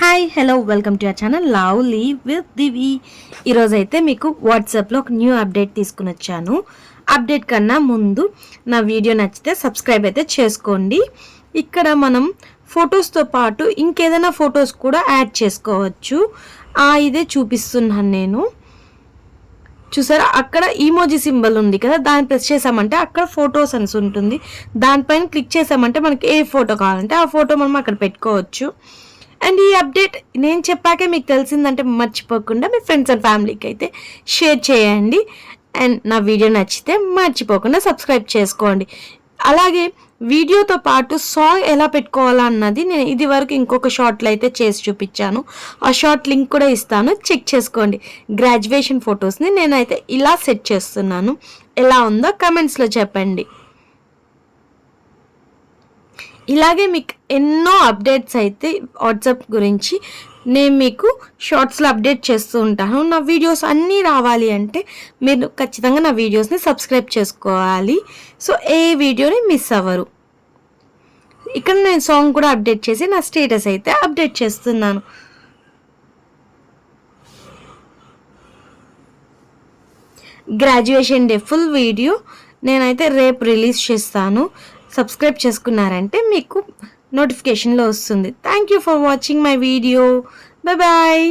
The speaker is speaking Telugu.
Hi hello welcome to our channel lovely with Divi. ఈరోజు అయితే మీకు వాట్సాప్లో ఒక న్యూ అప్డేట్ తీసుకుని వచ్చాను. అప్డేట్ కన్నా ముందు నా వీడియో నచ్చితే సబ్స్క్రైబ్ అయితే చేసుకోండి. ఇక్కడ మనం ఫొటోస్తో పాటు ఇంకేదైనా ఫొటోస్ కూడా యాడ్ చేసుకోవచ్చు. ఇదే చూపిస్తున్నాను నేను. చూసారా, అక్కడ ఈమోజీ సింబల్ ఉంది కదా, దాన్ని ప్రెస్ చేసామంటే అక్కడ ఫొటోస్ అని ఉంటుంది. దానిపైన క్లిక్ చేసామంటే మనకి ఏ ఫోటో కావాలంటే ఆ ఫోటో మనం అక్కడ పెట్టుకోవచ్చు. అండ్ ఈ అప్డేట్ నేను చెప్పాకే మీకు తెలిసిందంటే మర్చిపోకుండా మీ ఫ్రెండ్స్ అండ్ ఫ్యామిలీకి అయితే షేర్ చేయండి. అండ్ నా వీడియో నచ్చితే మర్చిపోకుండా సబ్స్క్రైబ్ చేసుకోండి. అలాగే వీడియోతో పాటు సాంగ్ ఎలా పెట్టుకోవాలన్నది నేను ఇది వరకు ఇంకొక షార్ట్లో అయితే చేసి చూపించాను. ఆ షార్ట్ లింక్ కూడా ఇస్తాను, చెక్ చేసుకోండి. గ్రాడ్యుయేషన్ ఫొటోస్ని నేనైతే ఇలా సెట్ చేస్తున్నాను. ఎలా ఉందో కమెంట్స్లో చెప్పండి. ఇలాగే మీకు ఎన్నో అప్డేట్స్ అయితే వాట్సాప్ గురించి నేను మీకు షార్ట్స్లో అప్డేట్ చేస్తూ ఉంటాను. నా వీడియోస్ అన్నీ రావాలి అంటే మీరు ఖచ్చితంగా నా వీడియోస్ని సబ్స్క్రైబ్ చేసుకోవాలి. సో ఏ వీడియోని మిస్ అవ్వరు. ఇక్కడ నేను సాంగ్ కూడా అప్డేట్ చేసి నా స్టేటస్ అయితే అప్డేట్ చేస్తున్నాను. గ్రాడ్యుయేషన్ డే ఫుల్ వీడియో నేనైతే రేపు రిలీజ్ చేస్తాను. సబ్స్క్రైబ్ చేసుకున్నారంటే మీకు నోటిఫికేషన్లో వస్తుంది. Thank you for watching my video. Bye bye.